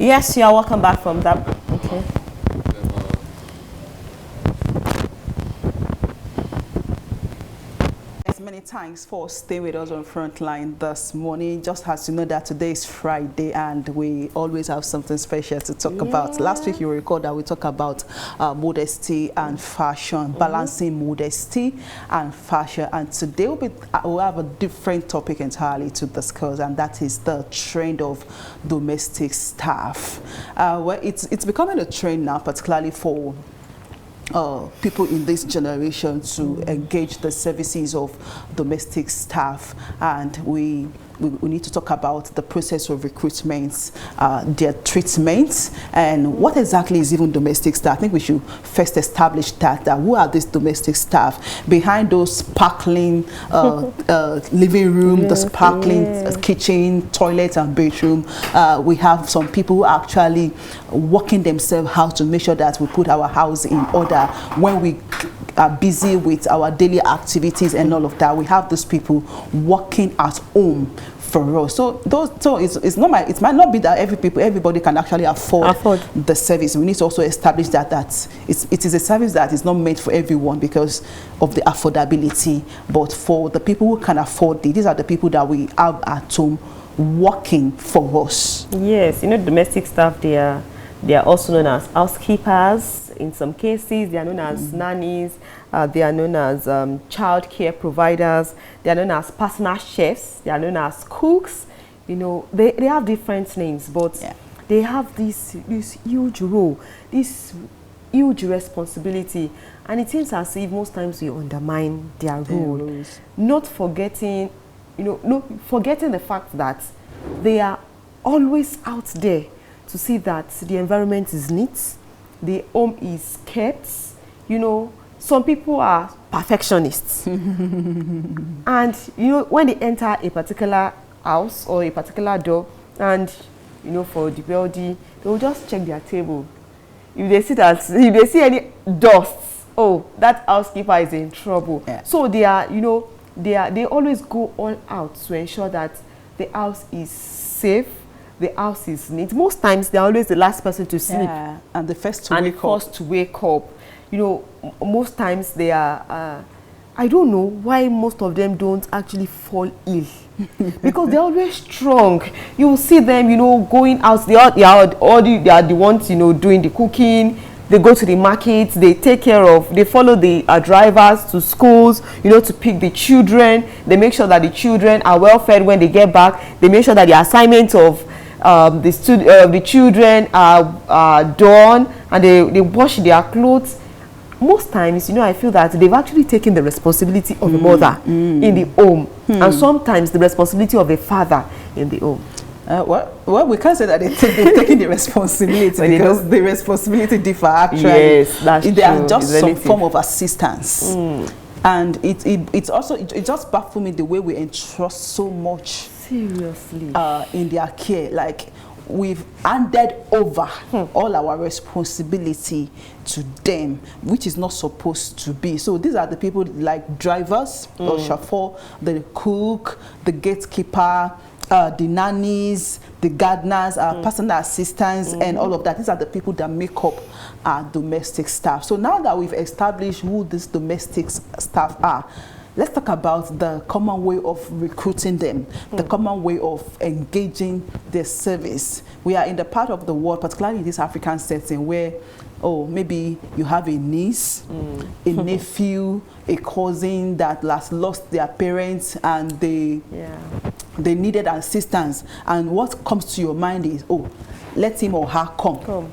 Yes, you are welcome back from that. Okay. Many thanks for staying with us on Frontline this morning. Just as you know that today is Friday and we always have something special to talk about. Last week you recall that we talked about modesty and fashion, balancing modesty and fashion, and today we'll have a different topic entirely to discuss, and that is the trend of domestic staff. Well, it's becoming a trend now, particularly for people in this generation to engage the services of domestic staff, and we need to talk about the process of recruitment, their treatment, and what exactly is even domestic staff. I think we should first establish that who are these domestic staff behind those sparkling living room, the sparkling kitchen, toilet and bedroom. We have some people who are actually working themselves out to make sure that we put our house in order when we are busy with our daily activities and all of that. We have those people working at home for us. So it might not be that everybody can actually afford the service. We need to also establish that it is a service that is not meant for everyone because of the affordability, but for the people who can afford it, these are the people that we have at home working for us. Yes, you know, domestic staff, they are also known as housekeepers. In some cases, they are known as nannies. They are known as child care providers. They are known as personal chefs. They are known as cooks. You know, they have different names, but they have this huge role, this huge responsibility, and it seems as if most times we undermine their role, not forgetting, forgetting the fact that they are always out there to see that the environment is neat, the home is kept. You know, some people are perfectionists. And, you know, when they enter a particular house or a particular door, and, you know, for the building, they will just check their table. If they see any dust, oh, that housekeeper is in trouble. So they are, you know, they always go all out to ensure that the house is safe, the house is neat. Most times they're always the last person to sleep and the first to wake up. You know, most times they are I don't know why most of them don't actually fall ill because they're always strong. You will see them, you know, going out. They are the ones, you know, doing the cooking. They go to the market, they take care of, they follow the drivers to schools, you know, to pick the children. They make sure that the children are well fed when they get back. They make sure that the assignments of the children are done, and they wash their clothes. Most times, you know, I feel that they've actually taken the responsibility of a mother in the home, and sometimes the responsibility of a father in the home. Well, we can't say that they're taking the responsibility because the responsibility differ actually. Yes, that's true. They are just some form of assistance. And it just baffles me the way we entrust so much seriously in their care. Like, we've handed over all our responsibility to them, which is not supposed to be. So these are the people like drivers, or chauffeur, the cook, the gatekeeper, the nannies, the gardeners, personal assistants, and all of that. These are the people that make up our domestic staff. So now that we've established who these domestic staff are, let's talk about the common way of recruiting them, the common way of engaging their service. We are in the part of the world, particularly in this African setting, where maybe you have a niece, a nephew, a cousin that has lost their parents, and they needed assistance. And what comes to your mind is, let him or her come.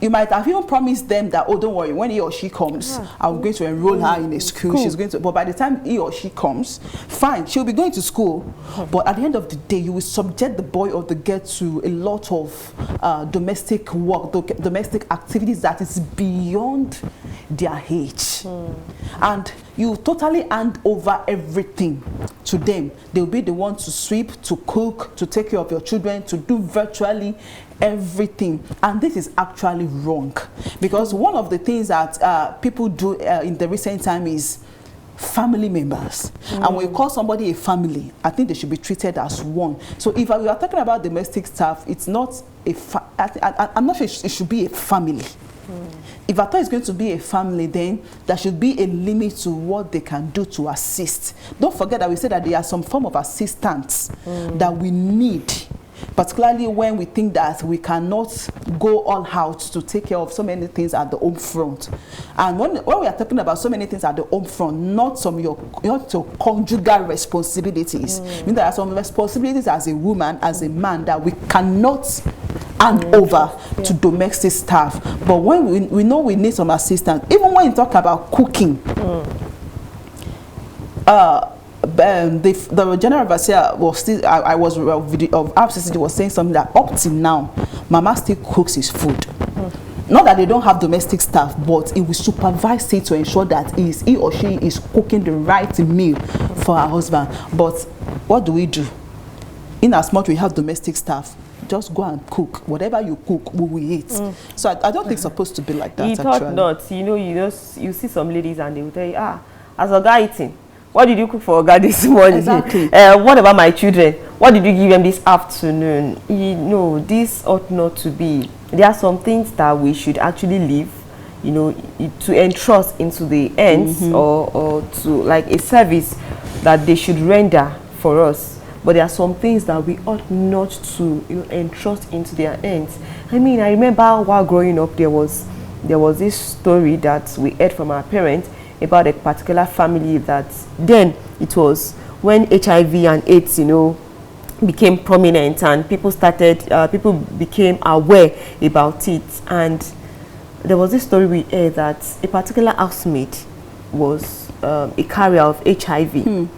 You might have even promised them that, don't worry, when he or she comes, I'm going to enroll her in a school. She's going to, but by the time he or she comes, fine, she'll be going to school. But at the end of the day, you will subject the boy or the girl to a lot of domestic work, domestic activities that is beyond their age. And you totally hand over everything to them. They'll be the one to sweep, to cook, to take care of your children, to do virtually everything. And this is actually wrong, because one of the things that people do in the recent time is family members. And when you call somebody a family, I think they should be treated as one. So if we are talking about domestic staff, it's not I'm not sure it should be a family. If I thought it's going to be a family, then there should be a limit to what they can do to assist. Don't forget that we said that there are some form of assistance that we need, particularly when we think that we cannot go all out to take care of so many things at the home front. And when we are talking about so many things at the home front, not your conjugal responsibilities. I mean, there are some responsibilities as a woman, as a man, that we cannot hand over to domestic staff. But when we know we need some assistance, even when you talk about cooking, the general overseer was still, I was of RCCG was saying something that up till now, Mama still cooks his food. Not that they don't have domestic staff, but it will supervise it to ensure that he or she is cooking the right meal for her husband. But what do? In as much we have domestic staff, just go and cook. Whatever you cook, we will eat. So I don't think it's supposed to be like that. You thought not. You know, you see some ladies and they will tell you, as a guy eating, what did you cook for Oga this morning? Exactly. What about my children? What did you give them this afternoon? You know, this ought not to be. There are some things that we should actually leave, you know, to entrust into the hands or to like a service that they should render for us. But there are some things that we ought not to, you know, entrust into their hands. I mean, I remember while growing up, there was this story that we heard from our parents about a particular family that then it was when HIV and AIDS, you know, became prominent and people became aware about it. And there was this story we heard that a particular housemate was a carrier of HIV,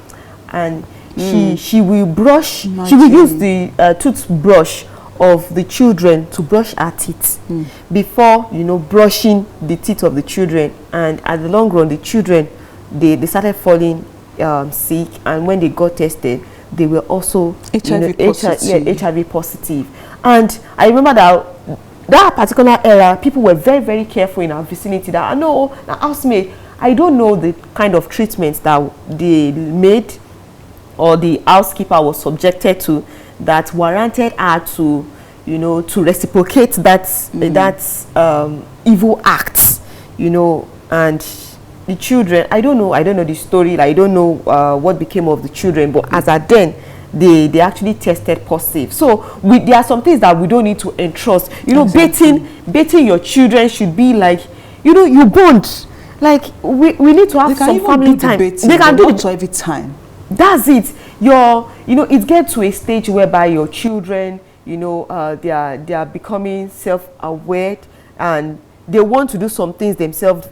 and she will use the toothbrush of the children to brush her teeth before, you know, brushing the teeth of the children. And at the long run, the children they started falling sick, and when they got tested, they were also HIV positive. And I remember that particular era, people were very, very careful in our vicinity that I know, housemate, I don't know the kind of treatments that they made or the housekeeper was subjected to that warranted her to, you know, to reciprocate that evil acts, you know. And the children, I don't know the story, like, I don't know what became of the children, but as at then, they actually tested positive. So there are some things that we don't need to entrust. You know, baiting your children should be like, you know, you bond. Like we need to have some family time. They can do it every time. That's it. You know, it gets to a stage whereby your children, you know, they are becoming self-aware and they want to do some things themselves.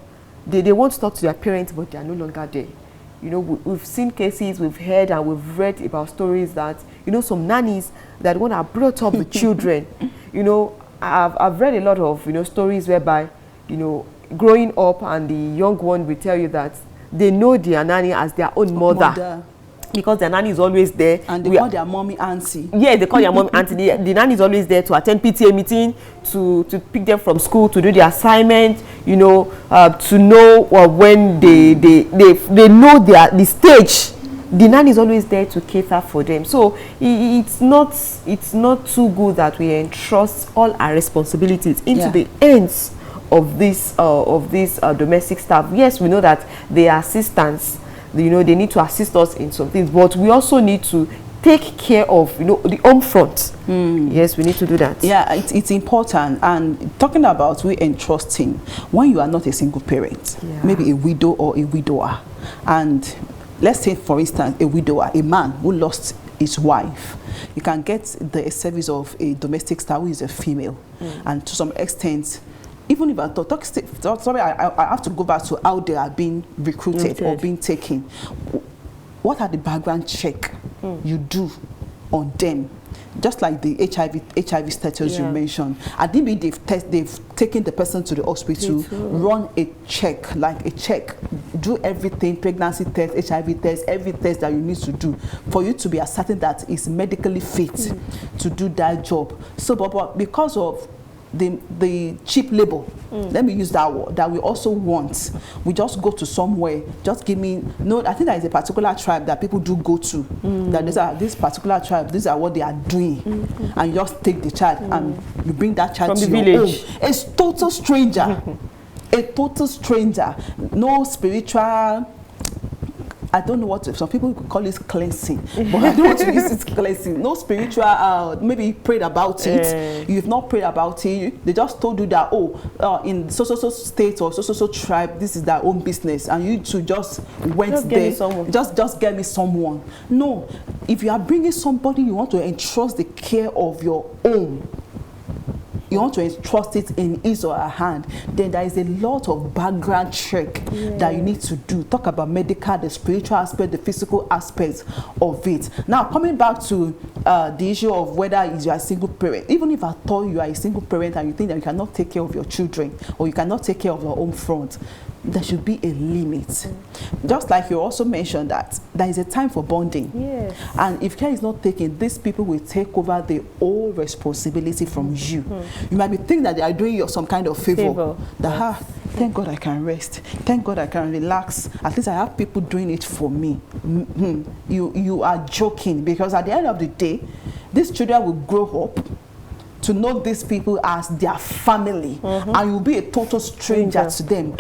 They want to talk to their parents, but they are no longer there. You know, we've seen cases, we've heard and we've read about stories that, you know, some nannies that want to brought up the children. You know, I've read a lot of, you know, stories whereby, you know, growing up and the young one will tell you that they know their nanny as their own mother. Because their nanny is always there. And they call their mommy auntie. Yeah, they call their mommy auntie. The nanny is always there to attend PTA meeting, to pick them from school, to do the assignment, you know, to know when they know the stage. The nanny is always there to cater for them. So it's not too good that we entrust all our responsibilities into the hands of this domestic staff. Yes, we know that they are assistants. You know, they need to assist us in some things, but we also need to take care of, you know, the home front. Yes, we need to do that. Yeah, it's important. And talking about we entrusting, when you are not a single parent, maybe a widow or a widower, and let's say, for instance, a widower, a man who lost his wife, you can get the service of a domestic staff who is a female, and to some extent, even if I I have to go back to how they are being recruited or being taken. What are the background check you do on them? Just like the HIV status you mentioned. At DB, they've taken the person to the hospital, run a check, do everything, pregnancy test, HIV test, every test that you need to do for you to be certain that it's medically fit to do that job. So, but because of the cheap labor. Let me use that word, that we also want. We just go to somewhere, just give me, no, I think there is a particular tribe that people do go to, that this particular tribe, these are what they are doing, and you just take the child and you bring that child from to the your village. home. A total stranger, a total stranger, no spiritual, I don't know what to, some people could call it cleansing, but I don't want to use it cleansing. No spiritual, maybe you prayed about it, you've not prayed about it, they just told you that, oh, in so state or so tribe, this is their own business, and you two just went just there, just get me someone. No, if you are bringing somebody, you want to entrust the care of your own, you want to entrust it in his or her hand, then there is a lot of background check that you need to do. Talk about medical, the spiritual aspect, the physical aspects of it. Now, coming back to the issue of whether you are a single parent, even if I thought you are a single parent and you think that you cannot take care of your children or you cannot take care of your home front, there should be a limit. Just like you also mentioned that there is a time for bonding. Yes. And if care is not taken, these people will take over the whole responsibility from you. You might be thinking that they are doing you some kind of favor. That, thank God I can rest. Thank God I can relax. At least I have people doing it for me. You are joking, because at the end of the day, these children will grow up to know these people as their family, and you'll be a total stranger to them.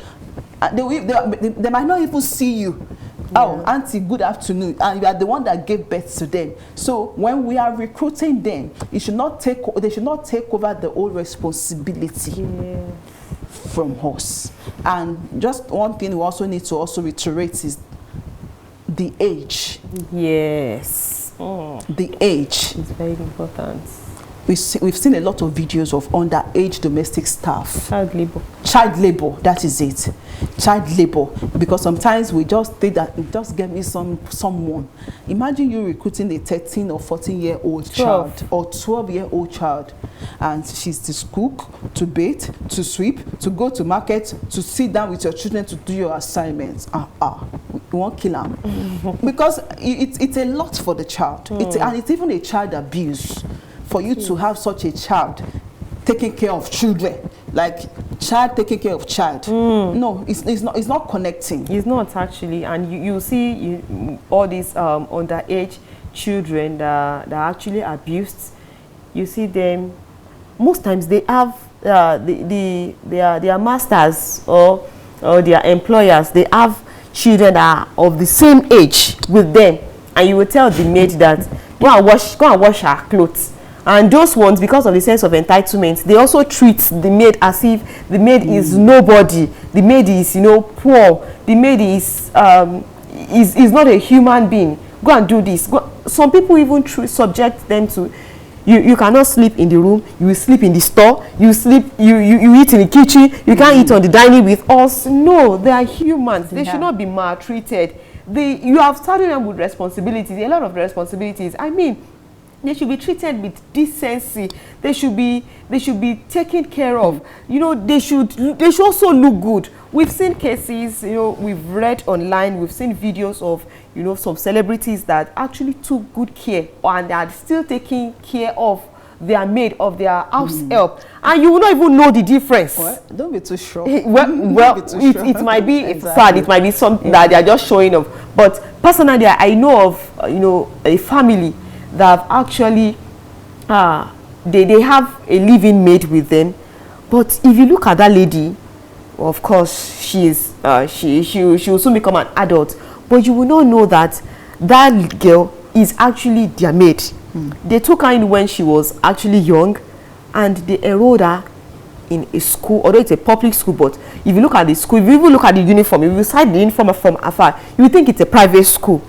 They might not even see you. Oh, auntie, good afternoon, and you are the one that gave birth to them. So when we are recruiting them, they should not take over the whole responsibility from us. And just one thing we also need to also reiterate is the age. Yes. The age is very important. We've seen a lot of videos of underage domestic staff. Child labor. Child labor, that is it. Child labor. Because sometimes we just think that, just get me someone. Imagine you recruiting a 13 or 14-year-old child or 12-year-old child, and she's to cook, to bathe, to sweep, to go to market, to sit down with your children to do your assignments. You won't kill them. Because it's a lot for the child. And it's even a child abuse. For you to have such a child taking care of children, like child taking care of child, no, it's not connecting. It's not actually, and you see all these underage children that are actually abused. You see them, most times they have their masters or their employers. They have children that are of the same age with them, and you will tell the maid that go and wash her clothes. And those ones, because of the sense of entitlement, they also treat the maid as if the maid is nobody. The maid is, poor. The maid is not a human being. Go and do this. Some people even subject them to, you cannot sleep in the room. You will sleep in the store. You eat in the kitchen. You can't eat on the dining with us. No, they are humans. They should not be maltreated. You have started them with responsibilities, a lot of responsibilities. I mean, they should be treated with decency. They should be taken care of. They should also look good. We've seen cases, we've read online, we've seen videos of, some celebrities that actually took good care and they are still taking care of their maid, of their house help, and you will not even know the difference. Well, don't be too sure. It might be exactly. Sad. It might be something that they are just showing off. But personally, I know of a family that actually they have a living maid with them, but if you look at that lady, of course she will soon become an adult, but you will not know that that girl is actually their maid. They took her in when she was actually young, and they enrolled her in a school, although it's a public school. But if you look at the school, if you even look at the uniform, if you sight the uniform from afar, you will think it's a private school.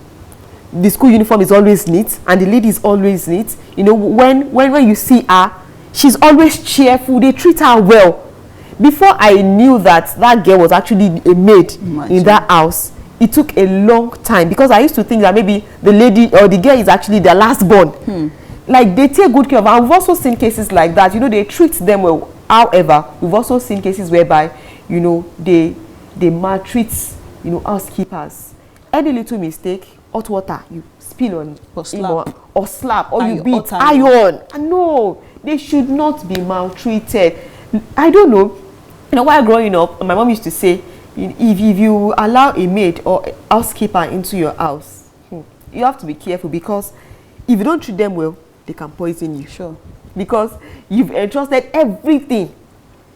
The school uniform is always neat, and the lady is always neat. When you see her, she's always cheerful. They treat her well. Before I knew that girl was actually a maid in that house, it took a long time, because I used to think that maybe the lady or the girl is actually their last born. Like, they take good care of her. And we've also seen cases like that. They treat them well. However, we've also seen cases whereby they maltreat housekeepers. Any little mistake, hot water you spill on or slap or you beat iron. No, they should not be maltreated. I don't know. You know, while growing up, my mom used to say, if you allow a maid or a housekeeper into your house, you have to be careful, because if you don't treat them well, they can poison you. Sure. Because you've entrusted everything.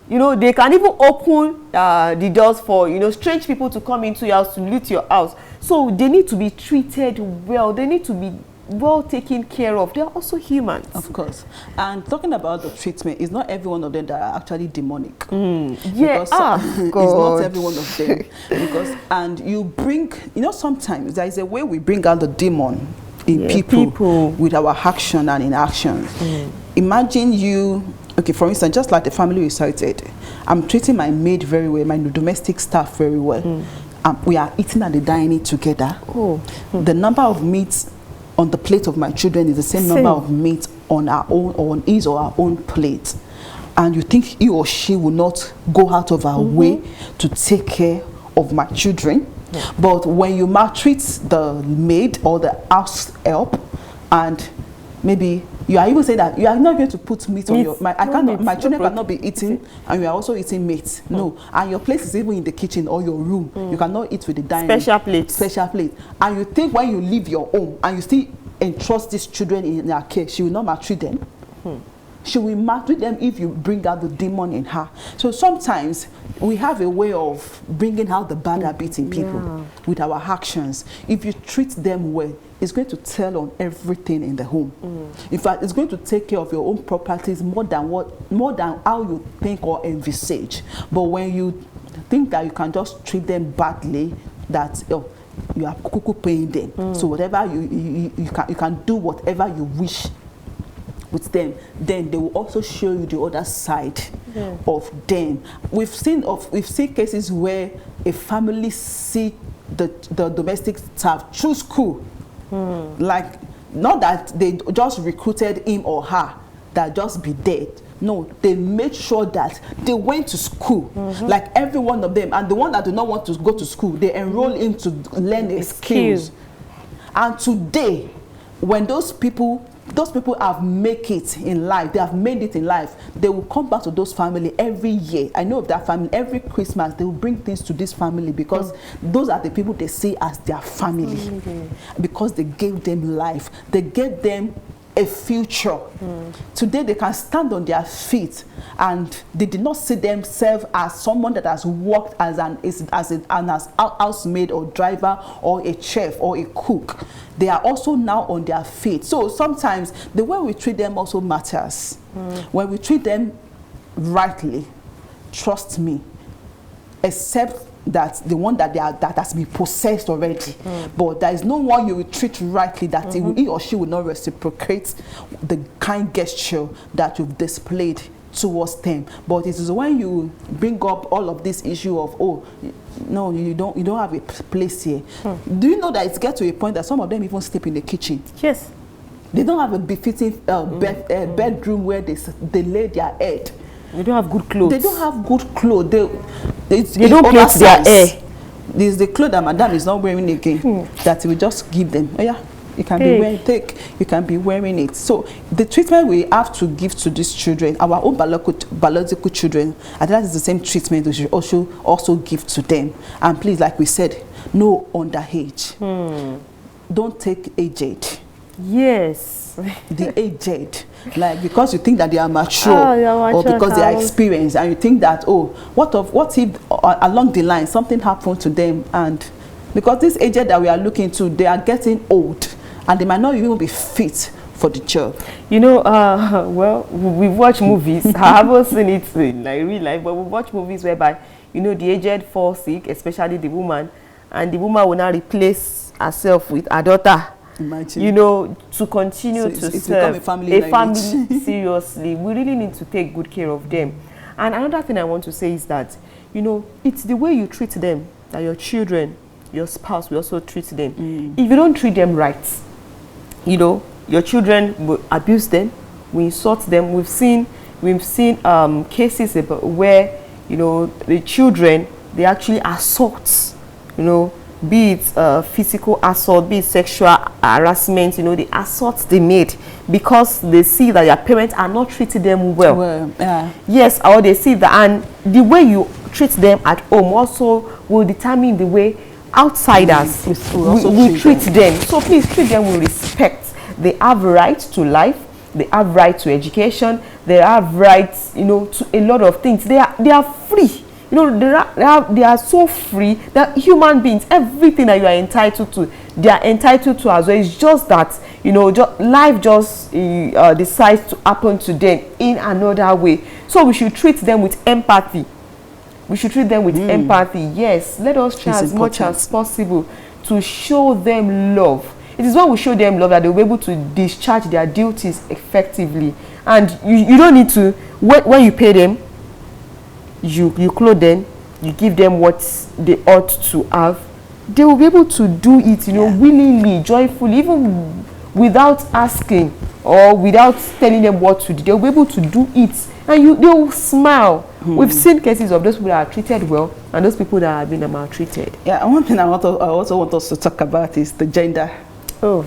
You know, they can even open the doors for, you know, strange people to come into your house, to loot your house. So they need to be treated well. They need to be well taken care of. They are also humans. Of course. And talking about the treatment, it's not every one of them that are actually demonic. Yeah, It's not every one of them. Because, and you bring, you know, sometimes there is a way we bring out the demon in people with our action and inactions. Imagine you, okay, for instance, just like the family we cited, I'm treating my maid very well, my domestic staff very well. We are eating at the dining together. The number of meats on the plate of my children is the same number of meat on our own, or on his or our own plate. And you think he or she will not go out of our way to take care of my children? But when you maltreat the maid or the house help, and maybe you are even saying that you are not going to put meat on your, my children cannot be eating, and you are also eating meat. No, and your place is even in the kitchen or your room. You cannot eat with the dining. Special plate. And you think when you leave your home and you still entrust these children in their care, she will not maltreat them. She will maltreat them if you bring out the demon in her. So sometimes we have a way of bringing out the bad habits in people with our actions. If you treat them well, it's going to tell on everything in the home. In fact, it's going to take care of your own properties more than how you think or envisage. But when you think that you can just treat them badly, that you are cuckoo paying them. So whatever you can do whatever you wish with them, then they will also show you the other side of them. We've seen cases where a family see the domestic staff choose school. Like, not that they just recruited him or her that just be dead. No, they made sure that they went to school, like every one of them. And the one that do not want to go to school, they enroll him to learn a skills. And today, when those people have made it in life, they will come back to those family every year. I know of that family, every Christmas they will bring things to this family, because those are the people they see as their family. Because they gave them life, they gave them a future. Today they can stand on their feet, and they did not see themselves as someone that has worked as an housemaid or driver or a chef or a cook. They are also now on their feet. So sometimes the way we treat them also matters. When we treat them rightly, trust me, except that the one that has been possessed already, but there is no one you will treat rightly that he or she will not reciprocate the kind gesture that you've displayed towards them. But it is when you bring up all of this issue of, oh, no, you don't have a place here. Do you know that it gets to a point that some of them even sleep in the kitchen? Yes. They don't have a befitting bedroom where they lay their head. They don't have good clothes. They don't have good clothes. They don't plait their hair. This is the clothes that madam is not wearing again. That we just give them. Oh yeah, you can be wearing. You can be wearing it. So the treatment we have to give to these children, our own biological children, and that is the same treatment we should also give to them. And please, like we said, no underage. Don't take aged. Yes. The aged, like, because you think that they are mature, or because they are experienced, and you think that, oh, what if along the line something happened to them, and because this aged that we are looking to, they are getting old, and they might not even be fit for the job. You know, well, we've watched movies. I haven't seen it in like real life, but we've watched movies whereby, you know, the aged fall sick, especially the woman, and the woman will now replace herself with her daughter. Imagine. You know, to continue to serve a family seriously. We really need to take good care of them. And another thing I want to say is that, you know, it's the way you treat them that your children, your spouse will also treat them. If you don't treat them right, you know, your children will abuse them, will insult them. We've seen cases where, you know, the children, they actually assault, you know, be it physical assault, be it sexual harassment, you know, the assaults they made because they see that their parents are not treating them well. Yes, or they see that, and the way you treat them at home also will determine the way outsiders we treat them. So please treat them with respect. They have right to life, they have right to education, they have rights, you know, to a lot of things. They are free. You know, they are so free that human beings, everything that you are entitled to, they are entitled to as well. It's just that, you know, life just decides to happen to them in another way. So we should treat them with empathy. We should treat them with empathy. Yes, let us try as much as possible to show them love. It is when we show them love that they'll be able to discharge their duties effectively. And you don't need to, when you pay them, you clothe them, you give them what they ought to have, they will be able to do it, you know, willingly, joyfully, even without asking or without telling them what to do. They'll be able to do it, and they will smile. We've seen cases of those people that are treated well and those people that have been maltreated. Yeah, and one thing I also want us to talk about is the gender. Oh,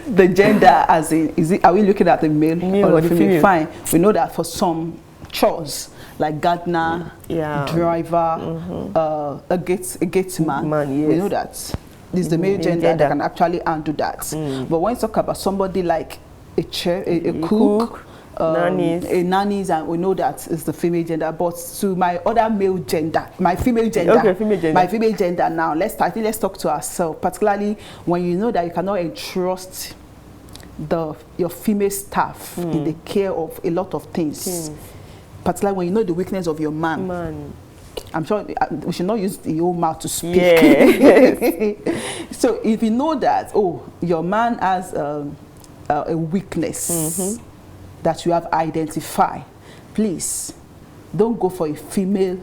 the gender, as in, are we looking at the male or the female? Fine. We know that for some chores, like gardener, driver, a gate man, yes. we know that this is the male gender that can actually undo that. But when you talk about somebody like a chef, a cook, nannies, and we know that is the female gender. But to my other male gender, my female gender now, let's talk to ourselves, particularly when you know that you cannot entrust your female staff in the care of a lot of things. Particularly when you know the weakness of your man. I'm sure we should not use the old mouth to speak. So if you know that, your man has a weakness that you have identified, please don't go for a female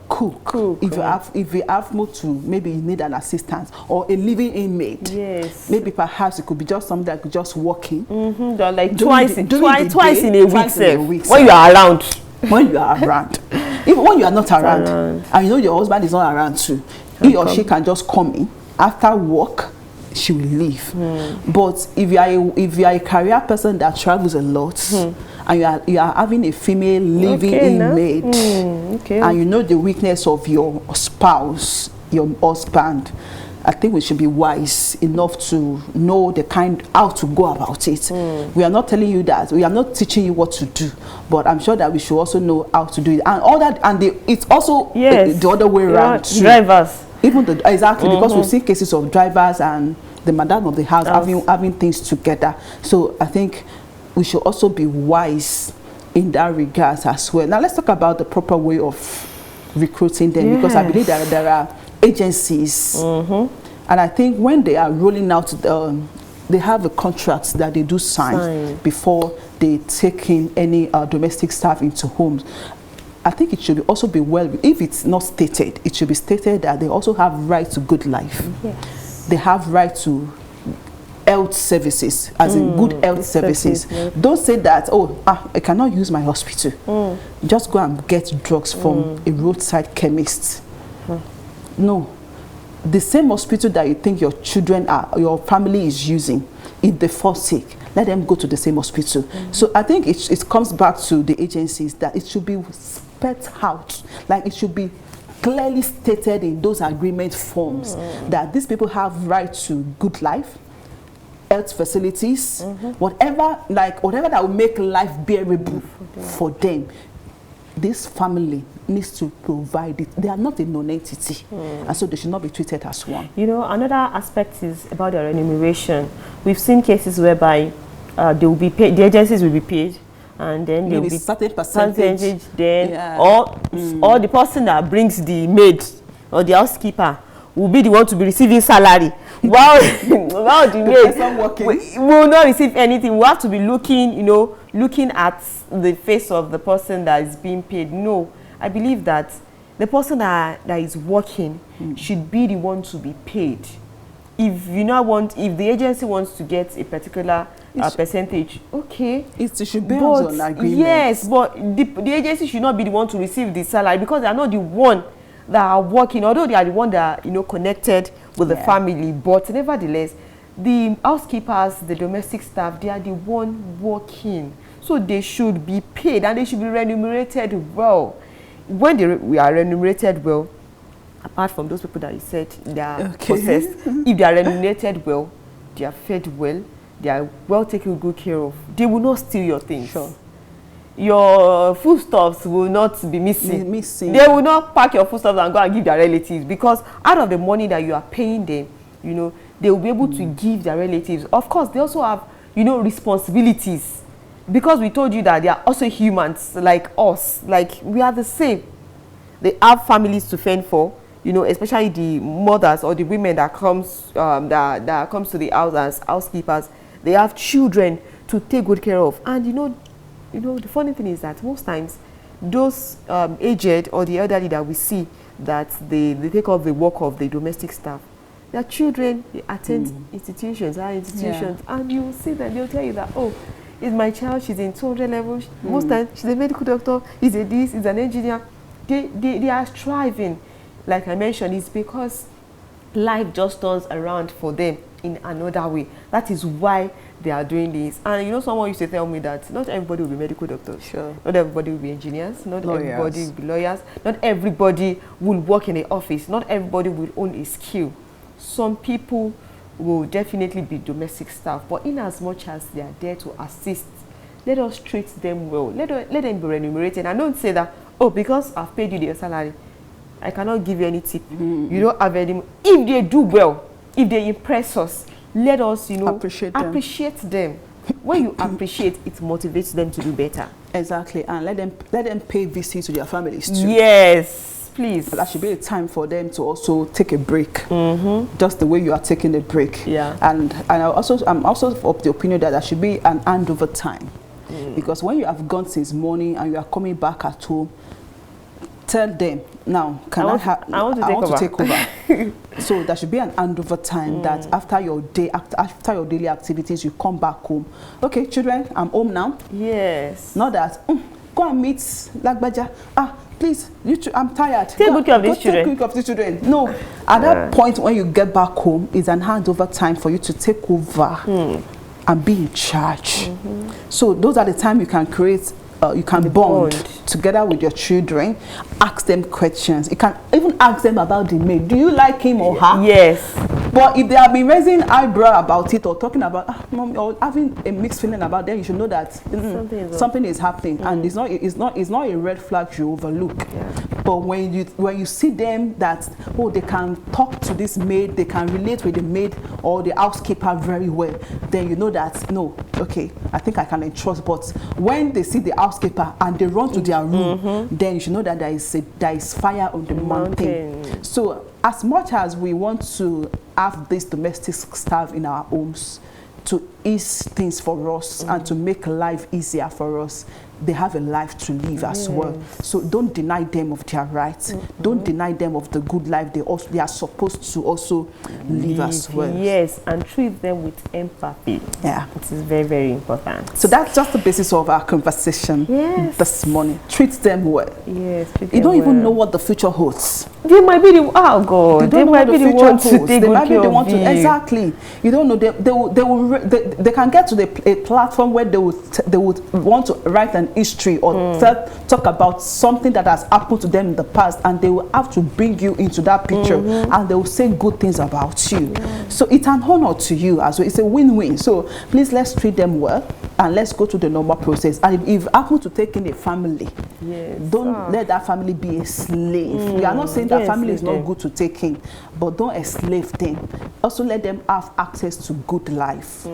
cook. If you have moved to, maybe you need an assistant or a living inmate. Yes. Maybe perhaps it could be just something that could just walk in. Like twice in a week. When you are around. When you are around. Even when you are not around, and you know your husband is not around too, he or she can just come in after work. She will leave. But if you are a career person that travels a lot, and you are having a female living inmate, and you know the weakness of your spouse, your husband, I think we should be wise enough to know how to go about it. We are not telling you that, we are not teaching you what to do, but I'm sure that we should also know how to do it. And all that, and it's also the other way around. Drivers. Even because we've seen cases of drivers and the madam of the house having things together. So I think we should also be wise in that regard as well. Now let's talk about the proper way of recruiting them, because I believe that there are agencies, and I think when they are rolling out, they have a contract that they do sign before they take in any domestic staff into homes. I think it should also be if it's not stated, it should be stated that they also have right to good life. Yes. They have right to health services, as in good health services. Don't say that, I cannot use my hospital. Just go and get drugs from a roadside chemist. No. The same hospital that you think your children your family is using, if they fall sick, let them go to the same hospital. So I think it comes back to the agencies that it should be spelled out, like it should be clearly stated in those agreement forms that these people have right to good life, health facilities, whatever that will make life bearable for them. This family needs to provide it. They are not a non-entity, and so they should not be treated as one. You know, another aspect is about their remuneration. We've seen cases whereby they will be paid, the agencies will be paid, and then there will be certain percentage then, or the person that brings the maid or the housekeeper will be the one to be receiving salary, while the maid will not receive anything. We have to be looking at the face of the person that is being paid. No, I believe that the person that is working should be the one to be paid. If if the agency wants to get a particular percentage, okay, it should be on agreement. Yes, but the agency should not be the one to receive the salary, because they are not the one that are working, although they are the one that are, you know, connected with the family, but nevertheless, the housekeepers, the domestic staff, they are the one working. So they should be paid and they should be remunerated well. When we are remunerated well, apart from those people that you said they are possessed, if they are remunerated well, they are fed well, they are well taken good care of, they will not steal your things. Sure. Your foodstuffs will not be missing. They will not pack your foodstuffs and go and give their relatives, because out of the money that you are paying them, you know, they will be able to give their relatives. Of course, they also have, you know, responsibilities, because we told you that they are also humans like us, like we are the same. They have families to fend for, you know, especially the mothers or the women that comes that comes to the house as housekeepers. They have children to take good care of, and you know, the funny thing is that most times those aged or the elderly that we see that they take up the work of the domestic staff, their children, they attend institutions, higher institutions, and you will see that they'll tell you that, oh, it's my child, she's in 200 level, most times she's a medical doctor, he's a this, he's an engineer. They are striving. Like I mentioned, it's because life just turns around for them in another way. That is why they are doing this. And you know, someone used to tell me that not everybody will be medical doctors. Sure. Not everybody will be engineers. Not everybody will be lawyers. Not everybody will work in the office. Not everybody will own a skill. Some people will definitely be domestic staff. But in as much as they are there to assist, let us treat them well. Let them be remunerated. And don't say that, oh, because I've paid you their salary, I cannot give you any tip. You don't have any. If they do well, if they impress us, let us, you know, appreciate them. When you appreciate, it motivates them to do better. Exactly, and let them pay visits to their families too. Yes, please. That should be a time for them to also take a break, just the way you are taking a break. Yeah. And I'm also of the opinion that there should be an handover time, because when you have gone since morning and you are coming back at home, tell them, now I want to take over. So there should be an handover time that after your daily activities, you come back home. Okay, children, I'm home now. Yes. Not that go and meet Lagbaja. Please, I'm tired. Take good care of these children. Take good care of these children. No, at that point when you get back home, is an handover time for you to take over and be in charge. So those are the time you can create. You can bond together with your children, ask them questions. You can even ask them about the maid. Do you like him or her? Yes. But if they have been raising eyebrow about it or talking about mom, or having a mixed feeling about them, you should know that something is happening, and it's not a red flag you overlook. Yeah. But when you see them that, oh, they can talk to this maid, they can relate with the maid or the housekeeper very well, then you know that, no, okay, I think I can entrust. But when they see the housekeeper and they run to their room, then you should know that there is fire on the mountain. So as much as we want to have this domestic staff in our homes to ease things for us and to make life easier for us, they have a life to live as well. So don't deny them of their rights. Don't deny them of the good life they are supposed to also live as well. Yes, and treat them with empathy. Yeah, it is very, very important. So that's just the basis of our conversation this morning. Treat them well. Yes, treat them you don't even know what the future holds. They might be the they might be the one to take good care of you. Exactly. You don't know. They can get to a platform where they would want to write an history or talk about something that has happened to them in the past, and they will have to bring you into that picture, and they will say good things about you. So it's an honor to you as well. It's a win-win. So please, let's treat them well and let's go to the normal process. And if you happen to take in a family, don't let that family be a slave. We are not saying that family is not good to take in, but don't enslave them. Also let them have access to good life.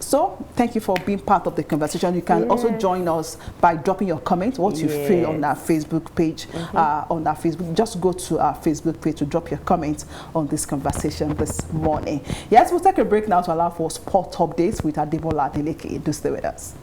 So thank you for being part of the conversation. You can also join us by dropping your comment, what you feel on our Facebook page. On our Facebook, just go to our Facebook page to drop your comment on this conversation this morning. Yes, we'll take a break now to allow for sport updates with Adebola Adeleke. Do stay with us.